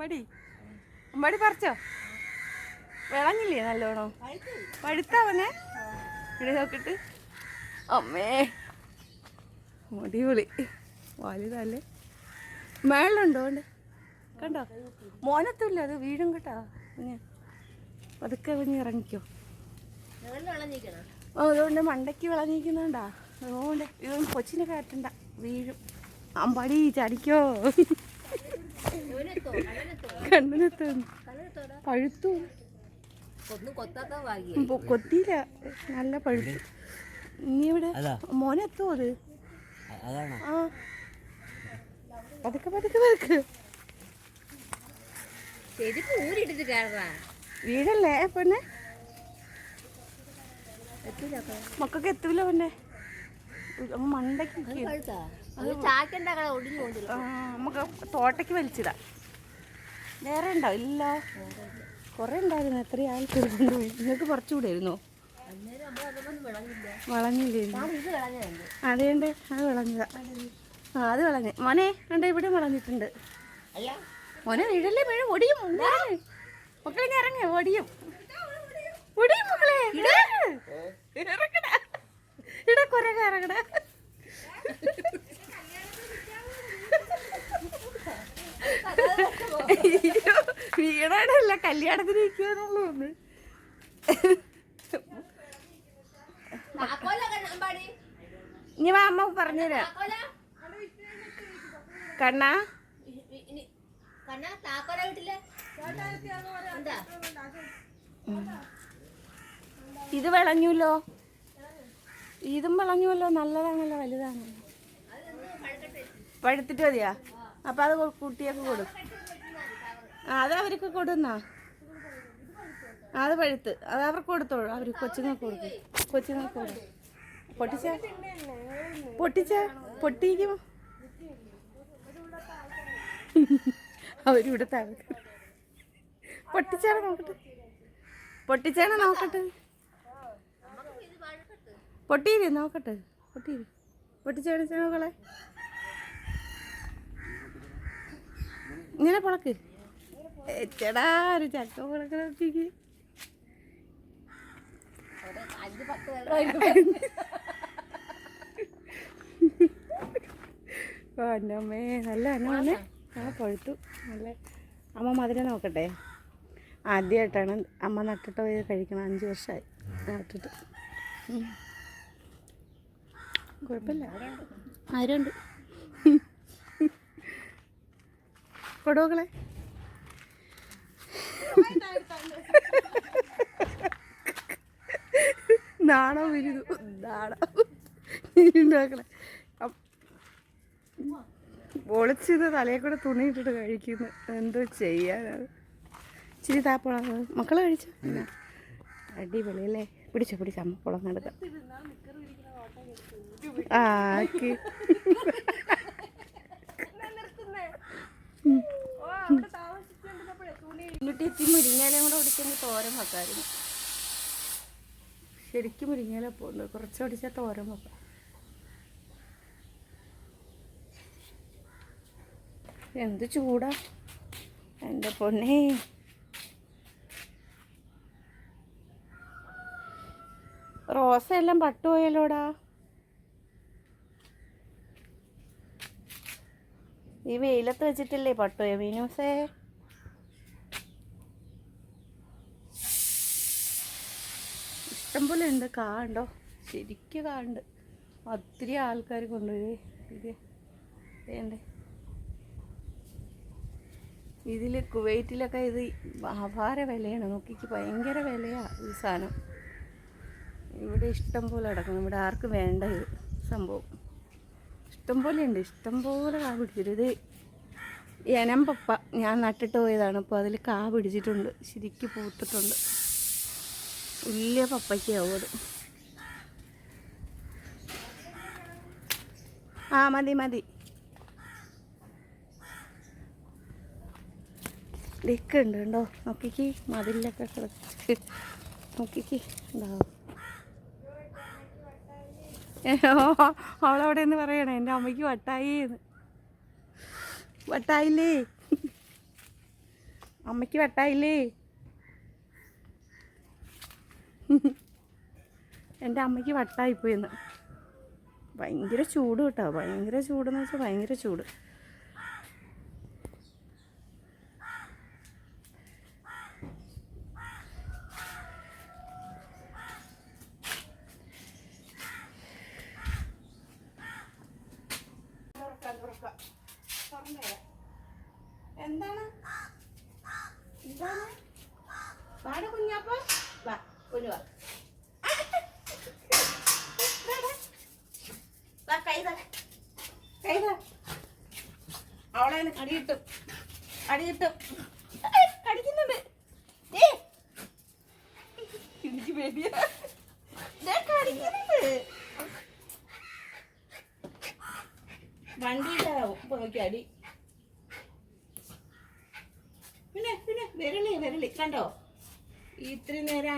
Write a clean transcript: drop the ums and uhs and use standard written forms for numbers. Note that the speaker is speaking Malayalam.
അമ്പാടി അമ്പാടി പറിച്ചോ? വിളഞ്ഞില്ലേ നല്ലോണം? പഴുത്താവനെ ഇവിടെ നോക്കിട്ട്. അമ്മേ അടിപൊളി വലുതല്ലേ. മേളുണ്ടോ? ഉണ്ട് കണ്ടോ? മോനത്തുമില്ല, അത് വീഴും കേട്ടോ. കുഞ്ഞ് പതുക്കെ കുഞ്ഞ് ഇറങ്ങിക്കോ. അതുകൊണ്ട് മണ്ടയ്ക്ക് വിളഞ്ഞിരിക്കുന്നുണ്ടാ. അതുകൊണ്ട് ഇതൊന്നും കൊച്ചിനെ കയറ്റണ്ട, വീഴും. അമ്പാടി ചടിക്കോ. കണ്ണിനെത്തും. പഴുത്തു കൊത്തിയില്ല, നല്ല പഴുത്തു. ഇനി ഇവിടെ മോനെത്തുമോ അത്? ആ പതുക്കെ പതുക്കെ പതുക്കെ വീടല്ലേ പെണ്ണെ. മക്കൾക്ക് എത്തൂല പെണ്ണെ, മണ്ടയ്ക്ക് നമുക്ക് തോട്ടയ്ക്ക് വലിച്ചിടാം. വേറെ ഉണ്ടോ? ഇല്ല, കുറെ ഉണ്ടായിരുന്നു. എത്ര ആൾക്ക് കൊണ്ടുപോയി. നിങ്ങൾക്ക് കുറച്ചുകൂടെ ആയിരുന്നോ? വളഞ്ഞില്ലായിരുന്നു. അതേണ്ട് അത് വിളഞ്ഞതാ. ആ അത് വിളഞ്ഞ്. മോനെ ഉണ്ട്, ഇവിടെ വിളഞ്ഞിട്ടുണ്ട്. മോനെ വീടല്ലേ വീഴും, ഒടിയും. മക്കളെ ഇറങ്ങ, ഒടിയും ഒടിയും മക്കളെ. ഇറങ്ങട ഇട കുറെ ഇറങ്ങട. വീടാണല്ല, കല്യാണത്തിന് ഇരിക്കുന്നുള്ളൂ. ഇനി വാ അമ്മ പറഞ്ഞുതരാം. കണ്ണാ ഇത് വിളഞ്ഞല്ലോ, ഇതും വിളഞ്ഞുവല്ലോ. നല്ലതാണല്ലോ, വലുതാണല്ലോ. പഴുത്തിട്ട് മതിയാ? അപ്പം അത് കുട്ടിയൊക്കെ കൊടുക്കും. അത് അവർക്ക് കൊടുന്നാ. അത് പഴുത്ത് അത് അവർക്ക് കൊടുത്തോളൂ. അവർ കൊച്ചുങ്ങൾക്ക് കൊടുക്കും. കൊച്ചുങ്ങൾക്ക് കൊടുക്കും. പൊട്ടിക്കും അവരിവിടെ താഴെ. പൊട്ടിച്ചാണ് നോക്കട്ടെ, പൊട്ടിച്ചാണ് നോക്കട്ടെ. പൊട്ടിയില്ലേ നോക്കട്ടെ, പൊട്ടിയില്ലേ? പൊട്ടിച്ചാണ് നോക്കളെ. ഇങ്ങനെ പൊളക്ക്. ചേടാ ഒരു ചക്ക പൊളക്ക്. എൻ്റെ അമ്മേ നല്ല അന്നമ്മേ. ആ പഴുത്തു നല്ല. അമ്മ മധുരം നോക്കട്ടെ. ആദ്യമായിട്ടാണ് അമ്മ നട്ടിട്ട് പോയി കഴിക്കണം. 5 വർഷമായി നട്ടിട്ട്. കുഴപ്പമില്ല, ആരുണ്ട് കൊടുക്കളെ. നാണോ വിരുതു നാണോ ഉണ്ടാക്കളെ. പൊളിച്ചിത് തലയിൽ കൂടെ തുണിയിട്ടിട്ട് കഴിക്കുന്നു. എന്തോ ചെയ്യാനാണ്. ഇച്ചിരി താപ്പളം മക്കളെ കഴിച്ചു. അടിപൊളി അല്ലേ? പിടിച്ചോ അമ്മ പുളം നടക്കാം. ആക്കി എന്നിട്ട് ഇത്തി മുരിങ്ങയിലും കൂടെ ഒടിച്ചെങ്കിൽ തോരൻ വെക്കാമായിരുന്നു. ശരിക്കും മുരിങ്ങയില പോകുന്നത്. കുറച്ച് ഒടിച്ചാൽ തോരൻ വെക്കാം. എന്ത് ചൂടാ എൻ്റെ പൊന്നേ. റോസ എല്ലാം പട്ടുപോയല്ലോടാ. ഈ വെയിലത്ത് വെച്ചിട്ടില്ലേ പട്ടുപോയ മീനൂസേ. ഇഷ്ടംപോലെ ഉണ്ട്. കാ ഉണ്ടോ? ശരിക്കും കാ ഉണ്ട്. ഒത്തിരി ആൾക്കാർ കൊണ്ടുപോയി. ഇത് വേണ്ടേ? ഇതിൽ കുവൈറ്റിലൊക്കെ ഇത് അപാര വിലയാണ്. നോക്കിക്ക് ഭയങ്കര വിലയാണ് ഈ സാധനം. ഇവിടെ ഇഷ്ടം പോലെ കിടക്കണം. ഇവിടെ ആർക്കും വേണ്ട ഇത് സംഭവം. ഇഷ്ടം പോലെ ഉണ്ട്. ഇഷ്ടം പോലെ കാ പിടിച്ചിട്ട്. ഇത് ഇനം പപ്പ ഞാൻ നട്ടിട്ട് പോയതാണ്. അപ്പോൾ അതിൽ കാ പിടിച്ചിട്ടുണ്ട്. ശരിക്കും പൂത്തിട്ടുണ്ട്. വലിയ പപ്പയ്ക്കാവും അത്. ആ മതി മതി. ഡിക്ക് ഉണ്ട് കണ്ടോ? നോക്കിക്ക് മതിലൊക്കെ കിടക്ക്. നോക്കിക്ക് ഉണ്ടാവും. അവളവിടെ നിന്ന് പറയണേ എൻ്റെ അമ്മയ്ക്ക് വട്ടായി. വട്ടായില്ലേ? അമ്മയ്ക്ക് വട്ടായില്ലേ? എൻ്റെ അമ്മയ്ക്ക് വട്ടായിപ്പോയിന്ന്. ഭയങ്കര ചൂട് കേട്ടോ, ഭയങ്കര ചൂടെന്ന് വെച്ചാൽ ഭയങ്കര ചൂട്. എന്താണ് എന്താണ് വാട കുഞ്ഞാപ്പ വാ കുഞ്ഞു വാ അവളെ കടിയിട്ടു കടിക്കുന്നുണ്ട്. എനിക്ക് പേടിയാ, കടിക്കുന്നുണ്ട്. വണ്ടിയിലാവും നോക്കി അടി. പിന്നെ പിന്നെ വിരളി കണ്ടോ, ഇത്രയും നേരം